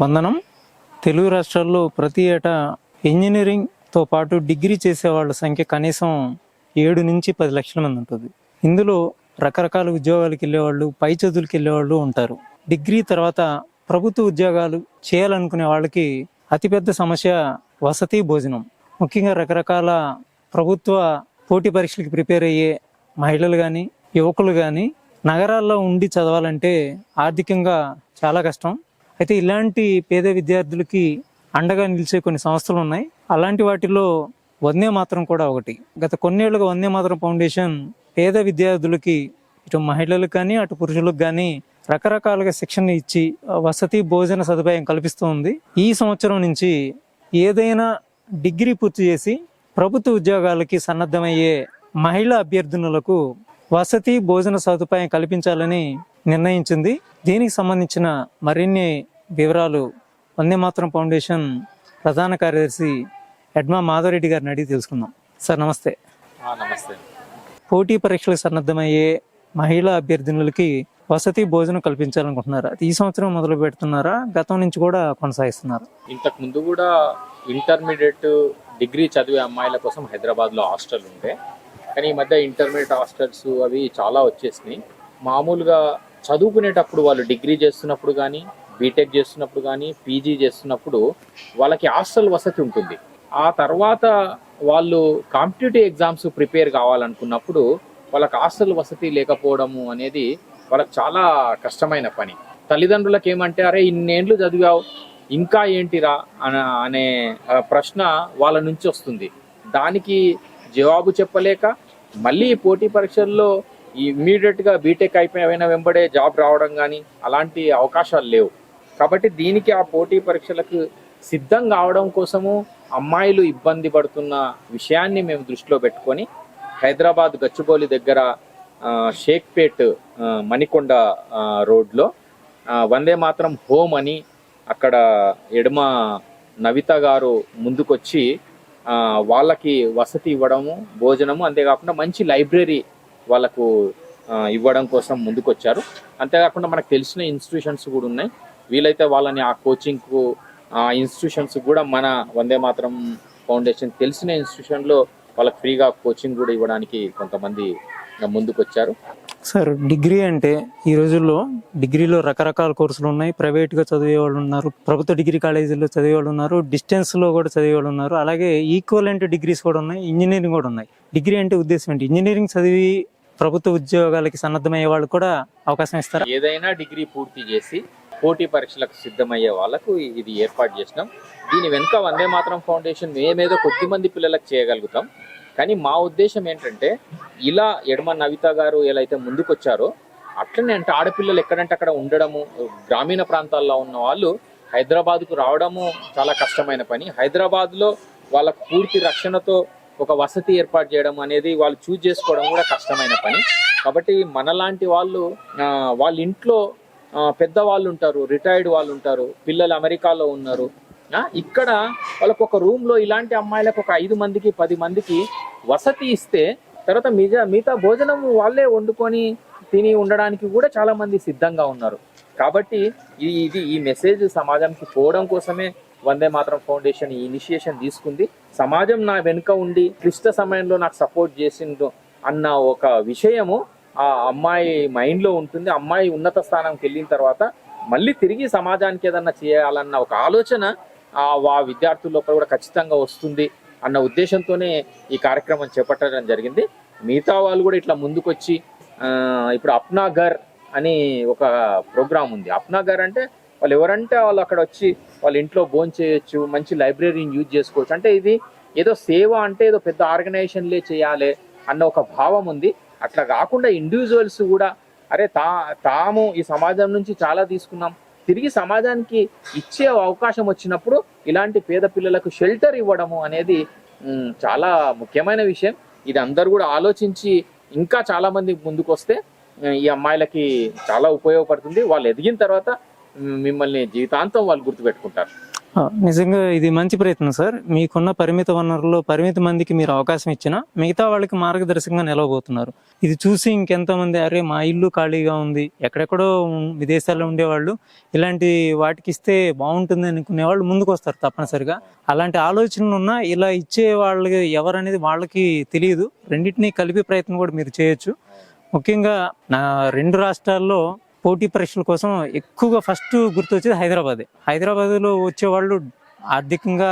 వందనం. తెలుగు రాష్ట్రాల్లో ప్రతి ఏటా ఇంజనీరింగ్తో పాటు డిగ్రీ చేసేవాళ్ళ సంఖ్య కనీసం 7 నుంచి 10 లక్షల మంది ఉంటుంది. ఇందులో రకరకాల ఉద్యోగాలకు వెళ్ళేవాళ్ళు, పై చదువులకు వెళ్ళేవాళ్ళు ఉంటారు. డిగ్రీ తర్వాత ప్రభుత్వ ఉద్యోగాలు చేయాలనుకునే వాళ్ళకి అతిపెద్ద సమస్య వసతి, భోజనం. ముఖ్యంగా రకరకాల ప్రభుత్వ పోటీ పరీక్షలకు ప్రిపేర్ అయ్యే మహిళలు కానీ, యువకులు కానీ నగరాల్లో ఉండి చదవాలంటే ఆర్థికంగా చాలా కష్టం. అయితే ఇలాంటి పేద విద్యార్థులకి అండగా నిలిచే కొన్ని సంస్థలు ఉన్నాయి. అలాంటి వాటిలో వందే మాతరం కూడా ఒకటి. గత కొన్నేళ్లుగా వందే మాతరం ఫౌండేషన్ పేద విద్యార్థులకి, ఇటు మహిళలకు కానీ అటు పురుషులకు కానీ రకరకాలుగా శిక్షణ ఇచ్చి వసతి, భోజన సదుపాయం కల్పిస్తూ ఉంది. ఈ సంవత్సరం నుంచి ఏదైనా డిగ్రీ పూర్తి చేసి ప్రభుత్వ ఉద్యోగాలకి సన్నద్ధమయ్యే మహిళా అభ్యర్థినులకు వసతి, భోజన సదుపాయం కల్పించాలని నిర్ణయించింది. దీనికి సంబంధించిన మరిన్ని వివరాలు వందే మాతరం ఫౌండేషన్ ప్రధాన కార్యదర్శి ఎడ్మా మాధవరెడ్డి గారిని అడిగి తెలుసుకుందాం. సార్ నమస్తే. నమస్తే. పోటీ పరీక్షలకు సన్నద్ధమయ్యే మహిళా అభ్యర్థినులకి వసతి, భోజనం కల్పించాలనుకుంటున్నారా? ఈ సంవత్సరం మొదలు పెడుతున్నారా? గతం నుంచి కూడా కొనసాగిస్తున్నారా? ఇంతకు ముందు కూడా ఇంటర్మీడియట్, డిగ్రీ చదివే అమ్మాయిల కోసం హైదరాబాద్లో హాస్టల్ ఉండే, కానీ ఈ మధ్య ఇంటర్మీడియట్ హాస్టల్స్ అవి చాలా వచ్చేసినాయి. మామూలుగా చదువుకునేటప్పుడు వాళ్ళు డిగ్రీ చేస్తున్నప్పుడు కానీ, బీటెక్ చేస్తున్నప్పుడు కానీ, పీజీ చేస్తున్నప్పుడు వాళ్ళకి హాస్టల్ వసతి ఉంటుంది. ఆ తర్వాత వాళ్ళు కాంపిటేటివ్ ఎగ్జామ్స్ ప్రిపేర్ కావాలనుకున్నప్పుడు వాళ్ళకి హాస్టల్ వసతి లేకపోవడము అనేది వాళ్ళకి చాలా కష్టమైన పని. తల్లిదండ్రులకు ఏమంటే, అరే ఇన్నేళ్ళు చదివావు ఇంకా ఏంటిరా అనే ప్రశ్న వాళ్ళ నుంచి వస్తుంది. దానికి జవాబు చెప్పలేక మళ్ళీ పోటీ పరీక్షల్లో ఇమ్మీడియట్గా బీటెక్ అయిపోయిన వెంబడే జాబ్ రావడం కానీ అలాంటి అవకాశాలు లేవు. కాబట్టి దీనికి ఆ పోటీ పరీక్షలకు సిద్ధం కావడం కోసము అమ్మాయిలు ఇబ్బంది పడుతున్న విషయాన్ని మేము దృష్టిలో పెట్టుకొని హైదరాబాద్ గచ్చిబౌలి దగ్గర షేక్పేట్ మణికొండ రోడ్లో వందే మాత్రం హోమ్ అని అక్కడ ఎడమ నవిత గారు ముందుకొచ్చి వాళ్ళకి వసతి ఇవ్వడము, భోజనము, అంతేకాకుండా మంచి లైబ్రరీ వాళ్ళకు ఇవ్వడం కోసం ముందుకొచ్చారు. అంతేకాకుండా మనకు తెలిసిన ఇన్స్టిట్యూషన్స్ కూడా ఉన్నాయి. వీలైతే వాళ్ళని ఆ కోచింగ్కు, ఆ ఇన్స్టిట్యూషన్స్ కూడా మన వందే మాత్రం ఫౌండేషన్ తెలిసిన ఇన్స్టిట్యూషన్లో వాళ్ళకి ఫ్రీగా కోచింగ్ కూడా ఇవ్వడానికి కొంతమంది ముందుకొచ్చారు. సార్, డిగ్రీ అంటే ఈ రోజుల్లో డిగ్రీలో రకరకాల కోర్సులు ఉన్నాయి. ప్రైవేట్గా చదివే వాళ్ళు ఉన్నారు, ప్రభుత్వ డిగ్రీ కాలేజీల్లో చదివే వాళ్ళు ఉన్నారు, డిస్టెన్స్లో కూడా చదివే వాళ్ళు ఉన్నారు, అలాగే ఈక్వలెంట్ డిగ్రీస్ కూడా ఉన్నాయి, ఇంజనీరింగ్ కూడా ఉన్నాయి. డిగ్రీ అంటే ఉద్దేశం ఏంటి? ఇంజనీరింగ్ చదివి ప్రభుత్వ ఉద్యోగాలకి సన్నద్ధమయ్యే వాళ్ళు కూడా అవకాశం ఇస్తారా? ఏదైనా డిగ్రీ పూర్తి చేసి పోటీ పరీక్షలకు సిద్ధమయ్యే వాళ్ళకు ఇది ఏర్పాటు చేసినాం. దీని వెనుక వందే మాత్రం ఫౌండేషన్ మేమేదో కొద్ది మంది పిల్లలకు చేయగలుగుతాం, కానీ మా ఉద్దేశం ఏంటంటే ఇలా ఎడమ నవిత గారు ఎలా అయితే ముందుకొచ్చారో అట్లనే అంటే ఆడపిల్లలు ఎక్కడంటే అక్కడ ఉండడము, గ్రామీణ ప్రాంతాల్లో ఉన్న వాళ్ళు హైదరాబాద్కు రావడము చాలా కష్టమైన పని. హైదరాబాద్లో వాళ్ళకు పూర్తి రక్షణతో ఒక వసతి ఏర్పాటు చేయడం అనేది వాళ్ళు చూజ్ చేసుకోవడం కూడా కష్టమైన పని. కాబట్టి మనలాంటి వాళ్ళు వాళ్ళ ఇంట్లో పెద్దవాళ్ళు ఉంటారు, రిటైర్డ్ వాళ్ళు ఉంటారు, పిల్లలు అమెరికాలో ఉన్నారు. ఇక్కడ వాళ్ళకు ఒక రూమ్లో ఇలాంటి అమ్మాయిలకు ఒక 5 మందికి 10 మందికి వసతి ఇస్తే తర్వాత మిగతా భోజనం వాళ్ళే వండుకొని తిని ఉండడానికి కూడా చాలా మంది సిద్ధంగా ఉన్నారు. కాబట్టి ఈ మెసేజ్ సమాజానికి పోవడం కోసమే వందే మాత్రం ఫౌండేషన్ ఈ ఇనిషియేషన్ తీసుకుంది. సమాజం నా వెనుక ఉండి క్లిష్ట సమయంలో నాకు సపోర్ట్ చేసిండు అన్న ఒక విషయము ఆ అమ్మాయి మైండ్లో ఉంటుంది. అమ్మాయి ఉన్నత స్థానంకి వెళ్ళిన తర్వాత మళ్ళీ తిరిగి సమాజానికి ఏదన్నా చేయాలన్న ఒక ఆలోచన ఆ విద్యార్థుల లోపల కూడా ఖచ్చితంగా వస్తుంది అన్న ఉద్దేశంతోనే ఈ కార్యక్రమం చేపట్టడం జరిగింది. మిగతా వాళ్ళు కూడా ఇట్లా ముందుకొచ్చి ఇప్పుడు అప్నా ఘర్ అని ఒక ప్రోగ్రామ్ ఉంది. అప్నా ఘర్ అంటే వాళ్ళు ఎవరంటే వాళ్ళు అక్కడ వచ్చి వాళ్ళ ఇంట్లో భోజనం చేయొచ్చు, మంచి లైబ్రరీని యూజ్ చేసుకోవచ్చు. అంటే ఇది ఏదో సేవ అంటే ఏదో పెద్ద ఆర్గనైజేషన్లే చేయాలి అన్న ఒక భావం ఉంది. అట్లా కాకుండా ఇండివిజువల్స్ కూడా అరే తాము ఈ సమాజం నుంచి చాలా తీసుకున్నాం, తిరిగి సమాజానికి ఇచ్చే అవకాశం వచ్చినప్పుడు ఇలాంటి పేద పిల్లలకు షెల్టర్ ఇవ్వడము అనేది చాలా ముఖ్యమైన విషయం. ఇది అందరూ కూడా ఆలోచించి ఇంకా చాలా మంది ముందుకు వస్తే ఈ అమ్మాయిలకి చాలా ఉపయోగపడుతుంది. వాళ్ళు ఎదిగిన తర్వాత మిమ్మల్ని జీవితాంతం వాళ్ళు గుర్తుపెట్టుకుంటారు. నిజంగా ఇది మంచి ప్రయత్నం సార్. మీకున్న పరిమిత వనరుల్లో పరిమిత మందికి మీరు అవకాశం ఇచ్చినా మిగతా వాళ్ళకి మార్గదర్శకంగా నిలవబోతున్నారు. ఇది చూసి ఇంకెంతమంది అరే మా ఇల్లు ఖాళీగా ఉంది, ఎక్కడెక్కడో విదేశాల్లో ఉండేవాళ్ళు ఇలాంటి వాటికి ఇస్తే బాగుంటుంది అనుకునే వాళ్ళు ముందుకు వస్తారు తప్పనిసరిగా. అలాంటి ఆలోచనలు ఉన్నా ఇలా ఇచ్చే వాళ్ళకి ఎవరనేది వాళ్ళకి తెలియదు. రెండింటినీ కలిపి ప్రయత్నం కూడా మీరు చేయొచ్చు. ముఖ్యంగా నా 2 రాష్ట్రాల్లో పోటీ పరీక్షల కోసం ఎక్కువగా ఫస్ట్ గుర్తొచ్చేది హైదరాబాదే. హైదరాబాద్లో వచ్చేవాళ్ళు ఆర్థికంగా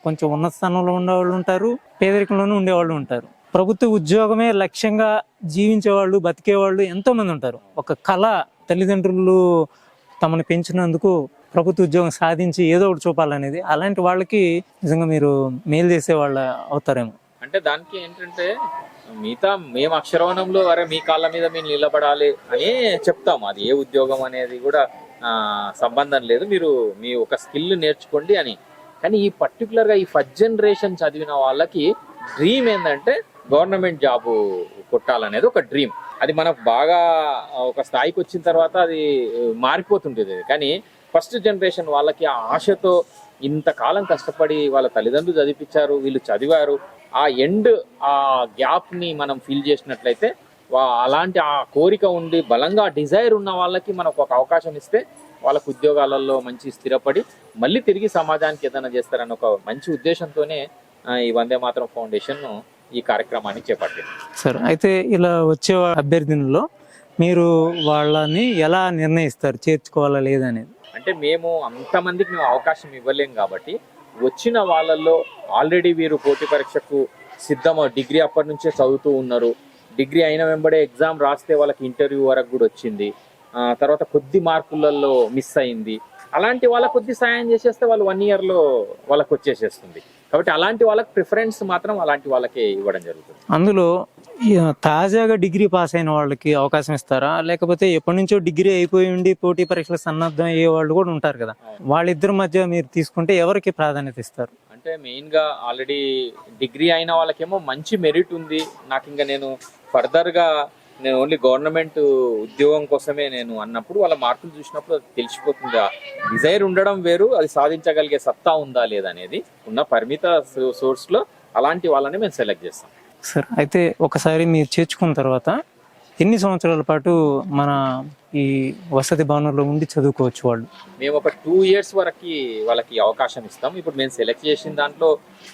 కొంచెం ఉన్నత స్థానంలో ఉండేవాళ్ళు ఉంటారు, పేదరికంలోనూ ఉండేవాళ్ళు ఉంటారు. ప్రభుత్వ ఉద్యోగమే లక్ష్యంగా జీవించేవాళ్ళు, బతికేవాళ్ళు ఎంతోమంది ఉంటారు. ఒక కళ, తల్లిదండ్రులు తమను పెంచినందుకు ప్రభుత్వ ఉద్యోగం సాధించి ఏదో ఒకటి చూపాలనేది, అలాంటి వాళ్ళకి నిజంగా మీరు మేలు చేసే వాళ్ళు అవుతారేమో. అంటే దానికి ఏంటంటే మిగతా మేము అక్షరవనంలో అరే మీ కాళ్ళ మీద మేము నిలబడాలి అని చెప్తాము. అది ఏ ఉద్యోగం అనేది కూడా సంబంధం లేదు, మీరు మీ ఒక స్కిల్ నేర్చుకోండి అని. కానీ ఈ పర్టికులర్గా ఈ ఫస్ట్ జనరేషన్ చదివిన వాళ్ళకి డ్రీమ్ ఏంటంటే గవర్నమెంట్ జాబ్ కొట్టాలనేది ఒక డ్రీమ్. అది మనకు బాగా ఒక స్థాయికి వచ్చిన తర్వాత అది మారిపోతుంటుంది. కానీ ఫస్ట్ జనరేషన్ వాళ్ళకి ఆ ఆశతో ఇంతకాలం కష్టపడి వాళ్ళ తల్లిదండ్రులు చదివించారు, వీళ్ళు చదివారు, ఆ ఆ గ్యాప్ ని మనం ఫీల్ చేసినట్లయితే అలాంటి ఆ కోరిక ఉండి బలంగా డిజైర్ ఉన్న వాళ్ళకి మనకు ఒక అవకాశం ఇస్తే వాళ్ళకు ఉద్యోగాలలో మంచి స్థిరపడి మళ్ళీ తిరిగి సమాజానికి ఏదైనా చేస్తారన్న ఒక మంచి ఉద్దేశంతోనే ఈ వందే మాతరం ఫౌండేషన్ ఈ కార్యక్రమాన్ని చేపట్టింది. సార్, అయితే ఇలా వచ్చే అభ్యర్థులలో మీరు వాళ్ళని ఎలా నిర్ణయిస్తారు చేర్చుకోవాలా లేదనేది? అంటే మేము అంతమందికి మేము అవకాశం ఇవ్వలేం కాబట్టి వచ్చిన వాళ్ళల్లో ఆల్రెడీ వీరు పోటీ పరీక్షకు డిగ్రీ అప్పటి నుంచే చదువుతూ ఉన్నారు, డిగ్రీ అయిన వెంబడే ఎగ్జామ్ రాస్తే వాళ్ళకి ఇంటర్వ్యూ వరకు కూడా వచ్చింది, తర్వాత కొద్ది మార్కులలో మిస్ అయింది, అలాంటి వాళ్ళకి కొద్ది సాయం చేసేస్తే వాళ్ళు 1 yearలో వాళ్ళకి వచ్చేసేస్తుంది. కాబట్టి అలాంటి వాళ్ళకి ప్రిఫరెన్స్ మాత్రం అలాంటి వాళ్ళకే ఇవ్వడం జరుగుతుంది. అందులో తాజాగా డిగ్రీ పాస్ అయిన వాళ్ళకి అవకాశం ఇస్తారా, లేకపోతే ఎప్పటి నుంచో డిగ్రీ అయిపోయి ఉండి పోటీ పరీక్షల సన్నద్ధం అయ్యే వాళ్ళు కూడా ఉంటారు కదా, వాళ్ళిద్దరి మధ్య మీరు తీసుకుంటే ఎవరికి ప్రాధాన్యత ఇస్తారు? అంటే మెయిన్ గా ఆల్రెడీ డిగ్రీ అయిన వాళ్ళకేమో మంచి మెరిట్ ఉంది, నాకు ఇంకా నేను ఫర్దర్ గా నేను ఓన్లీ గవర్నమెంట్ ఉద్యోగం కోసమే నేను అన్నప్పుడు వాళ్ళ మార్కులు చూసినప్పుడు అది తెలిసిపోతుంది. డిజైర్ ఉండడం వేరు, అది సాధించగలిగే సత్తా ఉందా లేదా అనేది ఉన్న పరిమిత సోర్స్ లో అలాంటి వాళ్ళని మేము సెలెక్ట్ చేస్తాం. సార్, అయితే ఒకసారి మీరు చేర్చుకున్న తర్వాత ఎన్ని సంవత్సరాల పాటు మన ఈ వసతి భవనంలో ఉండి చదువుకోవచ్చు వాళ్ళు? మేము ఒక 2 years వరకు వాళ్ళకి అవకాశం ఇస్తాం. ఇప్పుడు మేము సెలెక్ట్ చేసిన దాంట్లో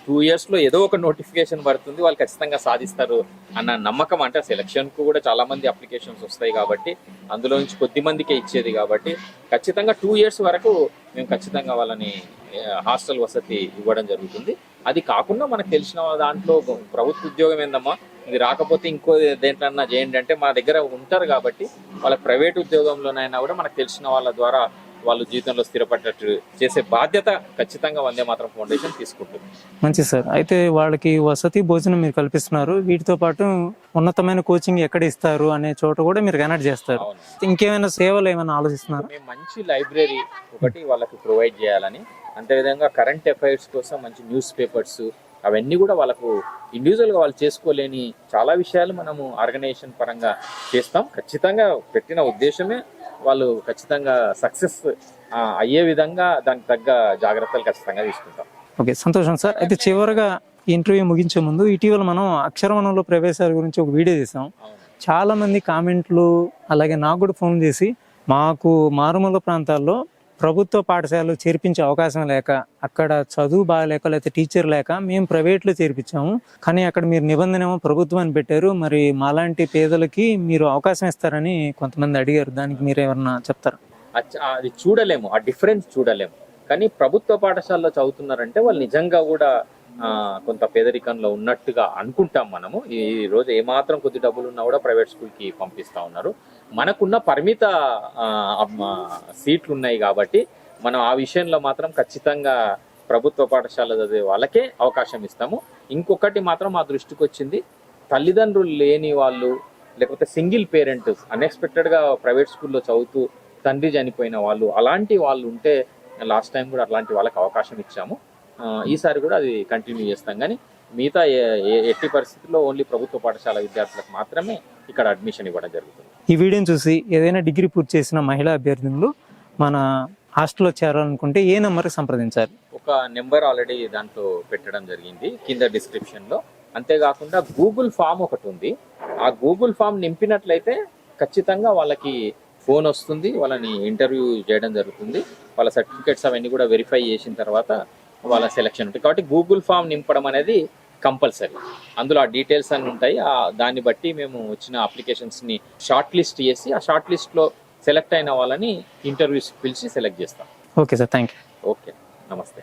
2 yearsలో ఏదో ఒక నోటిఫికేషన్ పడుతుంది, వాళ్ళు ఖచ్చితంగా సాధిస్తారు అన్న నమ్మకం. అంటే సెలక్షన్కు కూడా చాలా మంది అప్లికేషన్స్ వస్తాయి కాబట్టి అందులో నుంచి కొద్ది మందికే ఇచ్చేది కాబట్టి ఖచ్చితంగా 2 years వరకు మేము ఖచ్చితంగా వాళ్ళని హాస్టల్ వసతి ఇవ్వడం జరుగుతుంది. అది కాకుండా మనకు తెలిసిన దాంట్లో ప్రభుత్వ ఉద్యోగం ఏందమ్మా ఇది రాకపోతే ఇంకో దేంట్లన్నా చేయండి అంటే మా దగ్గర ఉంటారు కాబట్టి వాళ్ళ ప్రైవేట్ ఉద్యోగంలోనైనా కూడా మనకు తెలిసిన వాళ్ళ ద్వారా వాళ్ళు జీవితంలో స్థిరపడ్డట్టు చేసే బాధ్యత ఖచ్చితంగా వందే మాతరం ఫౌండేషన్ తీసుకుంటుంది. మంచి సార్, అయితే వాళ్ళకి వసతి భోజనం మీరు కల్పిస్తున్నారు, వీటితో పాటు ఉన్నతమైన కోచింగ్ ఎక్కడ ఇస్తారు అనే చోట కూడా మీరు కనెక్ట్ చేస్తారు. ఇంకేమైనా సేవలు ఏమైనా ఆలోచిస్తున్నారు? మేము మంచి లైబ్రరీ ఒకటి వాళ్ళకి ప్రొవైడ్ చేయాలని, అంతేవిధంగా కరెంట్ అఫైర్స్ కోసం మంచి న్యూస్ పేపర్స్ అవన్నీ కూడా వాళ్ళకు ఇండివిజువల్గా వాళ్ళు చేసుకోలేని చాలా విషయాలు మనము ఆర్గనైజేషన్ పరంగా చేస్తాం. ఖచ్చితంగా పెట్టిన ఉద్దేశమే వాళ్ళు ఖచ్చితంగా సక్సెస్ అయ్యే విధంగా దానికి తగ్గ జాగ్రత్తలు ఖచ్చితంగా తీసుకుంటాం. ఓకే, సంతోషం సార్. అయితే చివరిగా ఇంటర్వ్యూ ముగించే ముందు ఇటీవల మనం అక్షరవనంలో ప్రవేశాల గురించి ఒక వీడియో చేసాం. చాలా మంది కామెంట్లు అలాగే నాకు కూడా ఫోన్ చేసి మాకు మారుమూల ప్రాంతాల్లో ప్రభుత్వ పాఠశాలలో చేర్పించే అవకాశం లేక, అక్కడ చదువు బాగాలేక, లేకపోతే టీచర్ లేక మేము ప్రైవేట్లో చేర్పించాము, కానీ అక్కడ మీరు నిబంధన ఏమో ప్రభుత్వాన్ని పెట్టారు, మరి మాలాంటి పేదలకి మీరు అవకాశం ఇస్తారని కొంతమంది అడిగారు. దానికి మీరు ఏమన్నా చెప్తారా? అది చూడలేము, ఆ డిఫరెన్స్ చూడలేము. కానీ ప్రభుత్వ పాఠశాలలో చదువుతున్నారంటే వాళ్ళు నిజంగా కూడా కొంత పేదరికంలో ఉన్నట్టుగా అనుకుంటాం మనము. ఈ రోజు ఏమాత్రం కొద్ది డబ్బులు ఉన్నా కూడా ప్రైవేట్ స్కూల్కి పంపిస్తూ ఉన్నారు. మనకున్న పరిమిత సీట్లు ఉన్నాయి కాబట్టి మనం ఆ విషయంలో మాత్రం ఖచ్చితంగా ప్రభుత్వ పాఠశాల చదివే వాళ్ళకే అవకాశం ఇస్తాము. ఇంకొకటి మాత్రం మా దృష్టికి వచ్చింది, తల్లిదండ్రులు లేని వాళ్ళు లేకపోతే సింగిల్ పేరెంట్ అన్ఎక్స్పెక్టెడ్గా ప్రైవేట్ స్కూల్లో చదువుతూ తండ్రి చనిపోయిన వాళ్ళు, అలాంటి వాళ్ళు ఉంటే లాస్ట్ టైం కూడా అలాంటి వాళ్ళకి అవకాశం ఇచ్చాము. ఈసారి కూడా అది కంటిన్యూ చేస్తాం. కానీ మిగతా ఎట్టి పరిస్థితుల్లో ఓన్లీ ప్రభుత్వ పాఠశాల విద్యార్థులకు మాత్రమే ఇక్కడ అడ్మిషన్ ఇవ్వడం జరుగుతుంది. ఈ వీడియోని చూసి ఏదైనా డిగ్రీ పూర్తి చేసిన మహిళా అభ్యర్థులు మన హాస్టల్లో చేరాలనుకుంటే ఏ నెంబర్కి సంప్రదించాలి? ఒక నెంబర్ ఆల్రెడీ దాంట్లో పెట్టడం జరిగింది కింద డిస్క్రిప్షన్లో. అంతేకాకుండా గూగుల్ ఫామ్ ఒకటి ఉంది. ఆ గూగుల్ ఫామ్ నింపినట్లయితే ఖచ్చితంగా వాళ్ళకి ఫోన్ వస్తుంది, వాళ్ళని ఇంటర్వ్యూ చేయడం జరుగుతుంది. వాళ్ళ సర్టిఫికేట్స్ అవన్నీ కూడా వెరిఫై చేసిన తర్వాత వాళ్ళ సెలెక్షన్ ఉంటుంది. కాబట్టి గూగుల్ ఫామ్ నింపడం అనేది కంపల్సరీ. అందులో ఆ డీటెయిల్స్ అన్ని ఉంటాయి. దాన్ని బట్టి మేము వచ్చిన అప్లికేషన్స్ని షార్ట్ లిస్ట్ చేసి ఆ షార్ట్ లిస్ట్లో సెలెక్ట్ అయిన వాళ్ళని ఇంటర్వ్యూస్ పిలిచి సెలెక్ట్ చేస్తాం. Okay sir, thank you. Okay, నమస్తే.